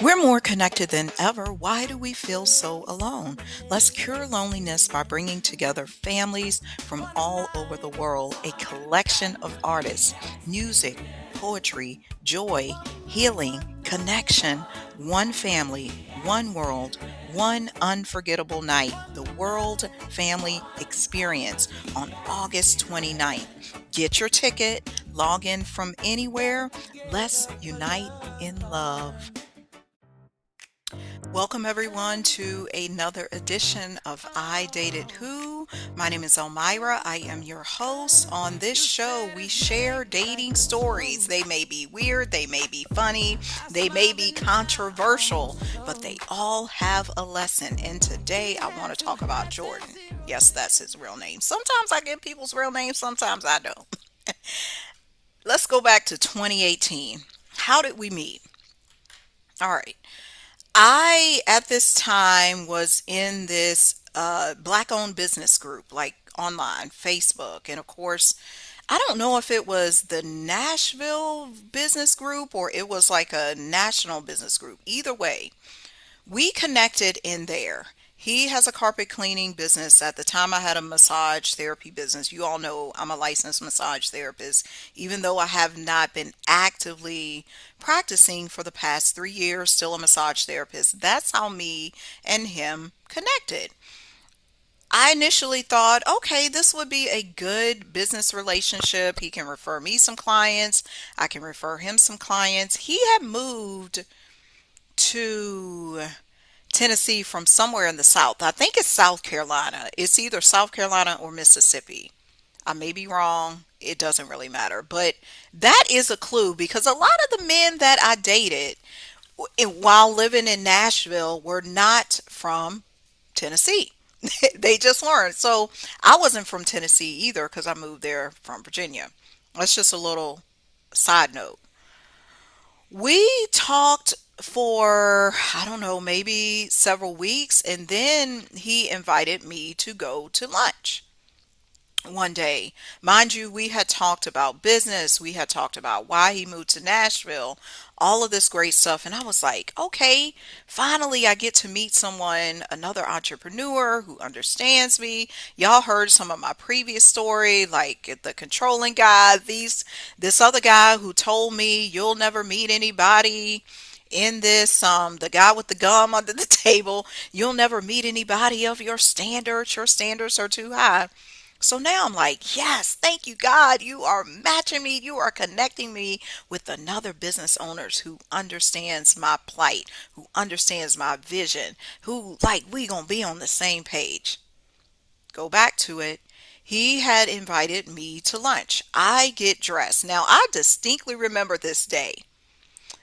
We're more connected than ever. Why do we feel so alone? Let's cure loneliness by bringing together families from all over the world, a collection of artists, music, poetry, joy, healing, connection, one family, one world, one unforgettable night, the World Family Experience on August 29th. Get your ticket, log in from anywhere. Let's unite in love. Welcome, everyone, to another edition of I Dated Who. My name is Elmira. I am your host. On this show, we share dating stories. They may be weird, they may be funny, they may be controversial, but they all have a lesson. And today, I want to talk about Jordan. Yes, that's his real name. Sometimes I get people's real names, sometimes I don't. Let's go back to 2018. How did we meet? All right. At this time, was in this black owned business group, like online, Facebook. And of course, I don't know if it was the Nashville business group or it was like a national business group. Either way, we connected in there. He has a carpet cleaning business. At the time, I had a massage therapy business. You all know I'm a licensed massage therapist, even though I have not been actively practicing for the past 3 years, still a massage therapist. That's how me and him connected. I initially thought, okay, this would be a good business relationship. He can refer me some clients, I can refer him some clients. He had moved to Tennessee from somewhere in the South. I think it's South Carolina. It's either South Carolina or Mississippi. I may be wrong. It doesn't really matter. But that is a clue because a lot of the men that I dated while living in Nashville were not from Tennessee. They just weren't. So I wasn't from Tennessee either because I moved there from Virginia. That's just a little side note. We talked for, I don't know, maybe several weeks, and then he invited me to go to lunch one day. Mind you, we had talked about business, we had talked about why he moved to Nashville, all of this great stuff. And I was like, okay, finally I get to meet someone, another entrepreneur who understands me. Y'all heard some of my previous story, like the controlling guy, this other guy who told me you'll never meet anybody in this the guy with the gum under the table, you'll never meet anybody of your standards are too high. So now I'm like, yes, thank you, God. You are matching me. You are connecting me with another business owners who understands my plight, who understands my vision, who like we gonna be on the same page. Go back to it. He had invited me to lunch. I get dressed. Now I distinctly remember this day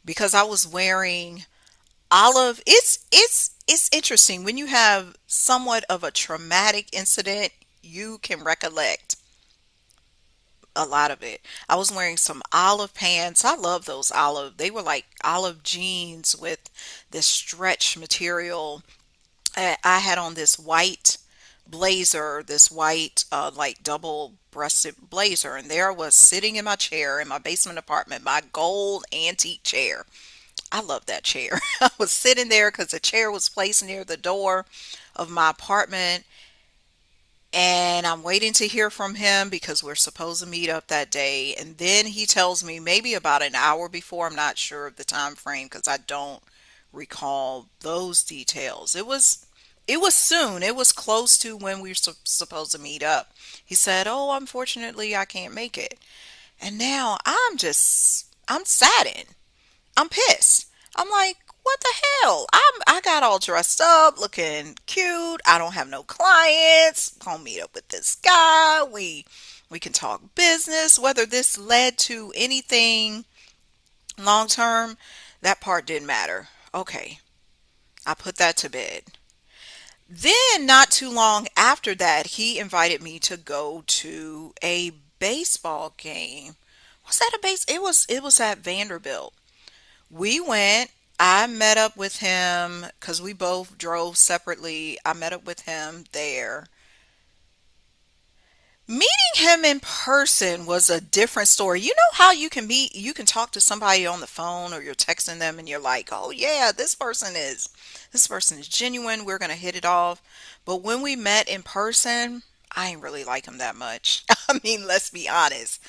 because I was wearing olive. It's interesting when you have somewhat of a traumatic incident, you can recollect a lot of it. I was wearing some olive pants. I love those olive. They were like olive jeans with this stretch material. I had on this white blazer, this white like double breasted blazer, and there I was sitting in my chair in my basement apartment, my gold antique chair. I love that chair. I was sitting there because the chair was placed near the door of my apartment, and I'm waiting to hear from him because we're supposed to meet up that day. And then he tells me maybe about an hour before, I'm not sure of the time frame because I don't recall those details. It was soon. It was close to when we were supposed to meet up. He said, "Oh, unfortunately, I can't make it." And now I'm saddened. I'm pissed. I'm like, what the hell? I got all dressed up, looking cute. I don't have no clients. Gonna meet up with this guy. We can talk business. Whether this led to anything long term, that part didn't matter. Okay, I put that to bed. Then, not too long after that, he invited me to go to a baseball game. Was that a base? It was at Vanderbilt. We went. I met up with him because we both drove separately. I met up with him there. Meeting him in person was a different story. You know how you can talk to somebody on the phone or you're texting them and you're like, "Oh yeah, this person is genuine. We're going to hit it off." But when we met in person, I ain't really like him that much. I mean, let's be honest.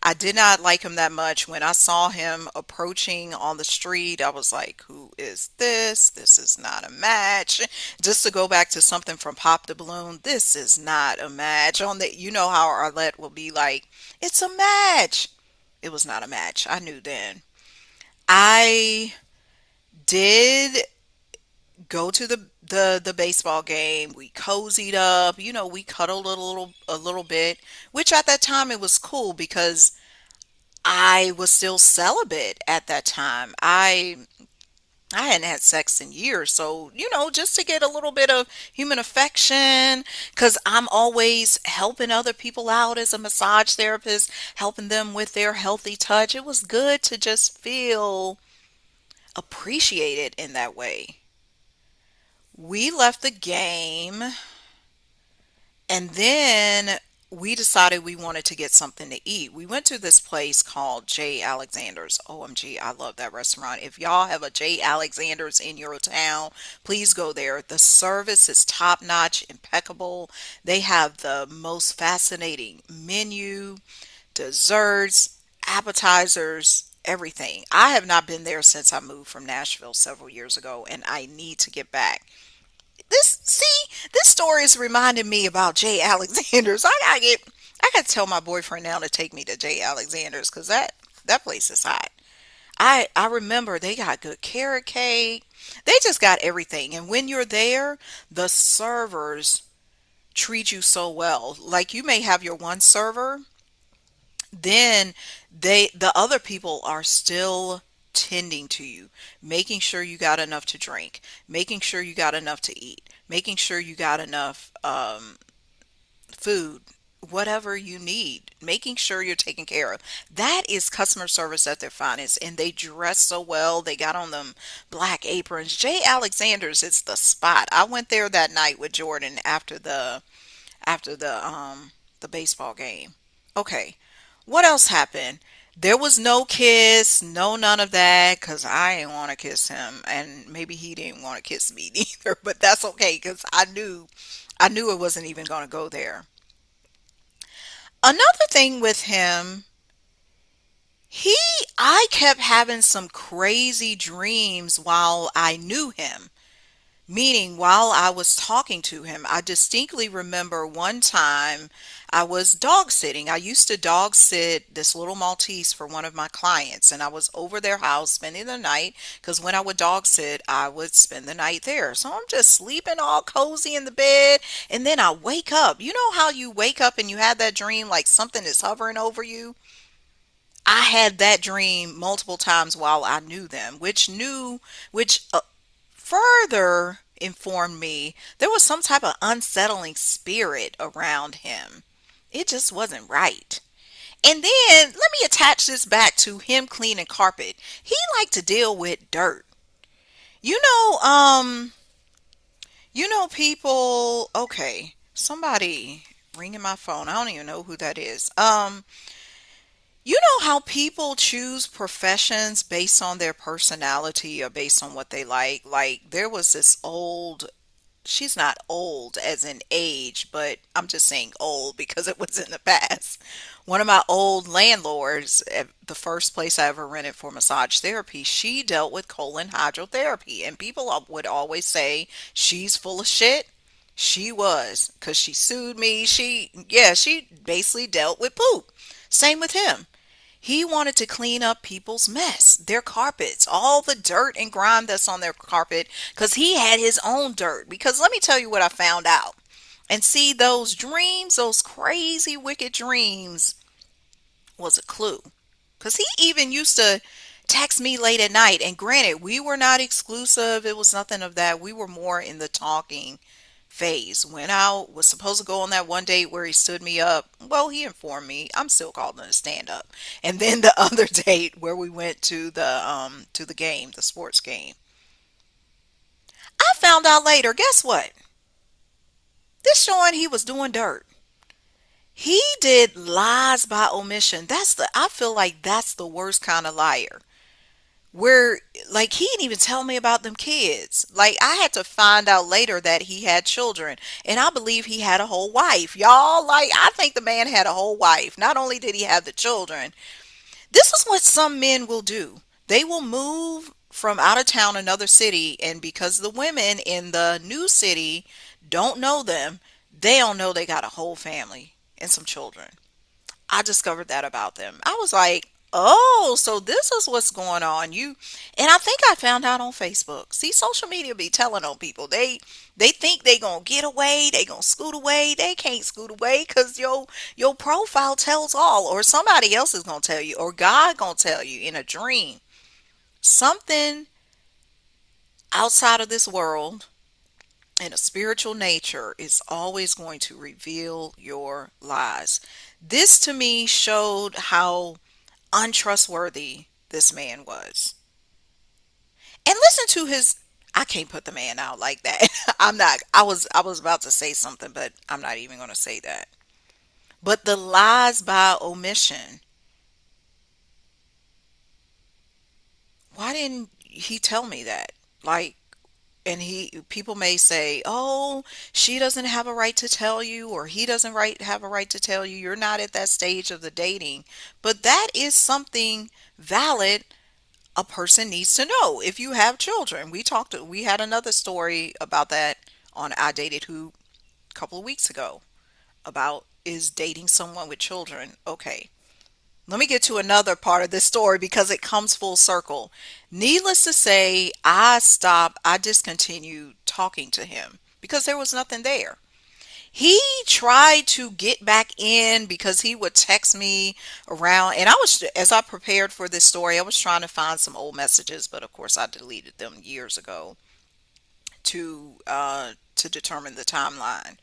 I did not like him that much. When I saw him approaching on the street, I was like, who is this? This is not a match. Just to go back to something from Pop the Balloon, this is not a match. On the, you know how Arlette will be like, it's a match. It was not a match. I knew then. I did go to the baseball game. We cozied up. You know, we cuddled a little bit, which at that time it was cool because I was still celibate at that time. I hadn't had sex in years, so you know, just to get a little bit of human affection, because I'm always helping other people out as a massage therapist, helping them with their healthy touch. It was good to just feel appreciated in that way. We left the game. And then we decided we wanted to get something to eat. We went to this place called J. Alexander's. OMG, I love that restaurant. If y'all have a J. Alexander's in your town, please go there. The service is top notch, impeccable. They have the most fascinating menu, desserts, appetizers, everything. I have not been there since I moved from Nashville several years ago, and I need to get back. This story is reminding me about Jay Alexander's. I gotta tell my boyfriend now to take me to Jay Alexander's because that place is hot. I remember they got good carrot cake. They just got everything. And when you're there, the servers treat you so well. Like you may have your one server, then the other people are still tending to you, making sure you got enough to drink, making sure you got enough to eat, making sure you got enough food, whatever you need, making sure you're taken care of. That is customer service at their finest. And they dress so well. They got on them black aprons. Jay Alexander's is the spot. I went there that night with Jordan after the baseball game. Okay. What else happened? There was no kiss, no none of that, cause I didn't want to kiss him, and maybe he didn't want to kiss me neither. But that's okay, cause I knew it wasn't even gonna go there. Another thing with him, he, I kept having some crazy dreams while I knew him. Meaning, while I was talking to him, I distinctly remember one time I was dog sitting. I used to dog sit this little Maltese for one of my clients, and I was over their house spending the night because when I would dog sit, I would spend the night there. So I'm just sleeping all cozy in the bed, and then I wake up. You know how you wake up and you have that dream like something is hovering over you? I had that dream multiple times while I knew them, which further informed me there was some type of unsettling spirit around him. It just wasn't right. And then let me attach this back to him cleaning carpet. He liked to deal with dirt. You know, people. Okay, somebody ringing my phone. I don't even know who that is. You know how people choose professions based on their personality or based on what they like? Like, there was this old, she's not old as in age, but I'm just saying old because it was in the past. One of my old landlords, at the first place I ever rented for massage therapy, she dealt with colon hydrotherapy. And people would always say she's full of shit. She was, because she sued me. She basically dealt with poop. Same with him. He wanted to clean up people's mess, their carpets, all the dirt and grime that's on their carpet, because he had his own dirt. Because let me tell you what I found out. And see, those dreams, those crazy, wicked dreams, was a clue. Because he even used to text me late at night. And granted, we were not exclusive, it was nothing of that. We were more in the talking phase. When I was supposed to go on that one date where he stood me up, well, he informed me. I'm still calling it a stand up. And then the other date where we went to the game, the sports game. I found out later, guess what? This showing he was doing dirt. He did lies by omission. I feel like that's the worst kind of liar. Where, like, he didn't even tell me about them kids. Like, I had to find out later that he had children. And I believe he had a whole wife. Y'all, like, I think the man had a whole wife. Not only did he have the children, this is what some men will do. They will move from out of town, another city, and because the women in the new city don't know them, they don't know they got a whole family and some children. I discovered that about them. I was like, "Oh, so this is what's going on." And I think I found out on Facebook. See, social media be telling on people. They think they going to get away, they going to scoot away. They can't scoot away cuz your profile tells all, or somebody else is going to tell you, or God going to tell you in a dream. Something outside of this world and a spiritual nature is always going to reveal your lies. This to me showed how untrustworthy this man was. And listen to his, I can't put the man out like that. I'm not, I was about to say something, but I'm not even going to say that. But the lies by omission. Why didn't he tell me that? Like, and he, people may say, "Oh, she doesn't have a right to tell you," or he doesn't have a right to tell you. You're not at that stage of the dating. But that is something valid a person needs to know if you have children. We had another story about that on I Dated Who a couple of weeks ago, about is dating someone with children okay. Let me get to another part of this story because it comes full circle. Needless to say, I discontinued talking to him because there was nothing there. He tried to get back in because he would text me around, and as I prepared for this story, I was trying to find some old messages, but of course I deleted them years ago to determine the timeline.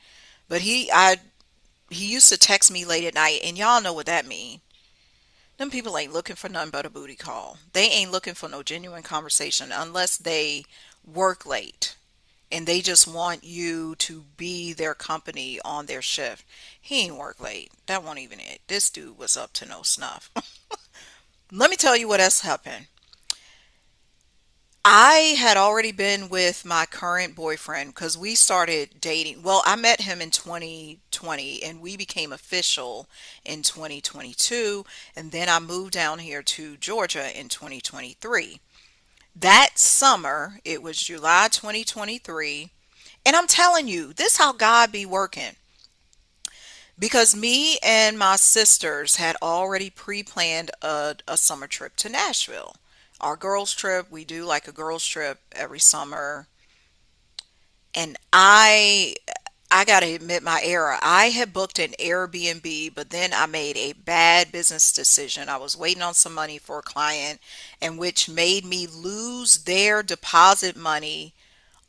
But he used to text me late at night, and y'all know what that means. Them people ain't looking for nothing but a booty call. They ain't looking for no genuine conversation unless they work late and they just want you to be their company on their shift. He ain't work late. That wasn't even it. This dude was up to no snuff. Let me tell you what else happened. I had already been with my current boyfriend because we started dating. Well, I met him in 2020 and we became official in 2022. And then I moved down here to Georgia in 2023. That summer, it was July 2023. And I'm telling you, this how God be working. Because me and my sisters had already pre-planned a summer trip to Nashville. Our girls trip, we do like a girls trip every summer. And I got to admit my error. I had booked an Airbnb, but then I made a bad business decision. I was waiting on some money for a client, and which made me lose their deposit money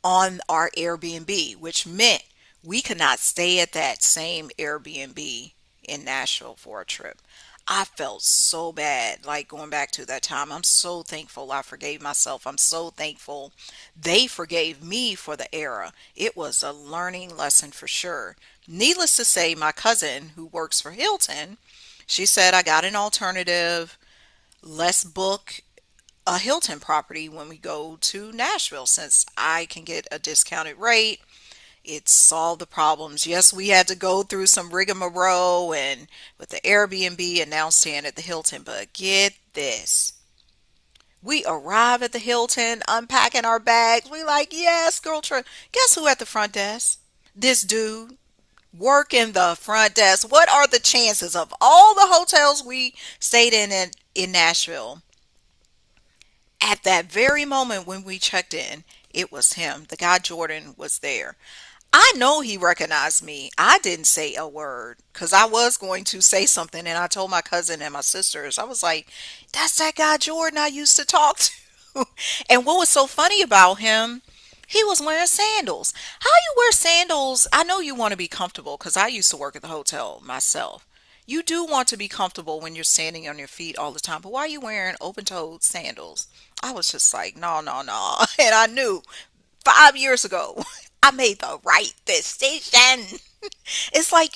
on our Airbnb, which meant we could not stay at that same Airbnb in Nashville for a trip. I felt so bad, like going back to that time. I'm so thankful I forgave myself. I'm so thankful they forgave me for the error. It was a learning lesson for sure. Needless to say, my cousin who works for Hilton, she said, "I got an alternative. Let's book a Hilton property when we go to Nashville since I can get a discounted rate." It solved the problems. Yes, we had to go through some rigmarole and with the Airbnb and now staying at the Hilton, but get this. We arrive at the Hilton, unpacking our bags. We like, yes, girl trip. Guess who at the front desk? This dude working the front desk. What are the chances of all the hotels we stayed in Nashville? At that very moment when we checked in, it was him. The guy Jordan was there. I know he recognized me. I didn't say a word because I was going to say something, and I told my cousin and my sisters, I was like, "That's that guy Jordan I used to talk to." And what was so funny about him, he was wearing sandals. How you wear sandals? I know you want to be comfortable because I used to work at the hotel myself. You do want to be comfortable when you're standing on your feet all the time, but why are you wearing open-toed sandals? I was just like, no, no, no. And I knew 5 years ago, I made the right decision. It's like,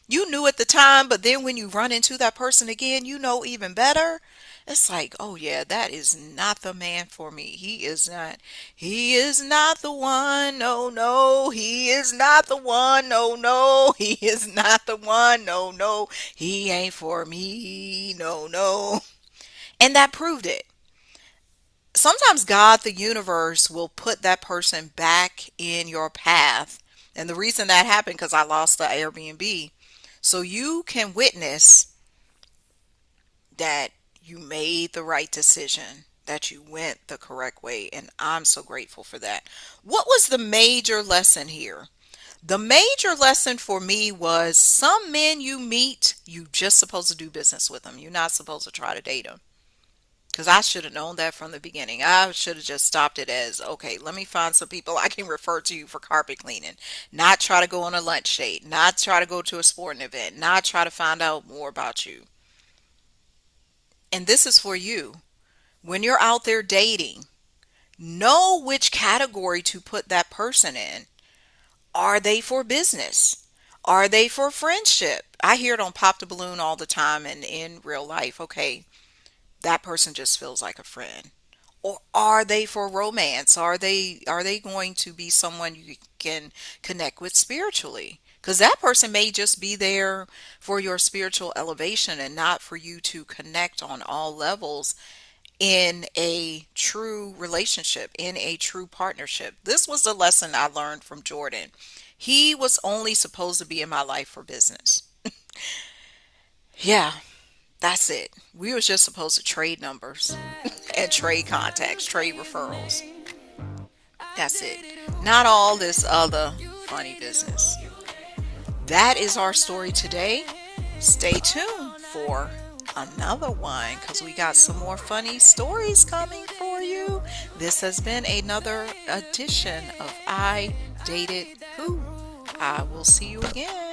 You knew at the time, but then when you run into that person again, you know even better. It's like, oh yeah, that is not the man for me. He is not. He is not the one. No, no. He is not the one. No, no. He is not the one. No, no. He ain't for me. No, no. And that proved it. Sometimes God, the universe, will put that person back in your path. And the reason that happened because I lost the Airbnb. So you can witness that you made the right decision, that you went the correct way. And I'm so grateful for that. What was the major lesson here? The major lesson for me was some men you meet, you just supposed to do business with them. You're not supposed to try to date them. Because I should have known that from the beginning. I should have just stopped it as, okay, let me find some people I can refer to you for carpet cleaning. Not try to go on a lunch date. Not try to go to a sporting event. Not try to find out more about you. And this is for you. When you're out there dating, know which category to put that person in. Are they for business? Are they for friendship? I hear it on Pop the Balloon all the time and in real life. Okay, that person just feels like a friend. Or are they for romance? Are they going to be someone you can connect with spiritually? Because that person may just be there for your spiritual elevation and not for you to connect on all levels in a true relationship, in a true partnership. This was the lesson I learned from Jordan. He was only supposed to be in my life for business. Yeah, that's it. We was just supposed to trade numbers and trade contacts, trade referrals. That's it. Not all this other funny business. That is our story today. Stay tuned for another one because we got some more funny stories coming for you. This has been another edition of I Dated Who. I will see you again.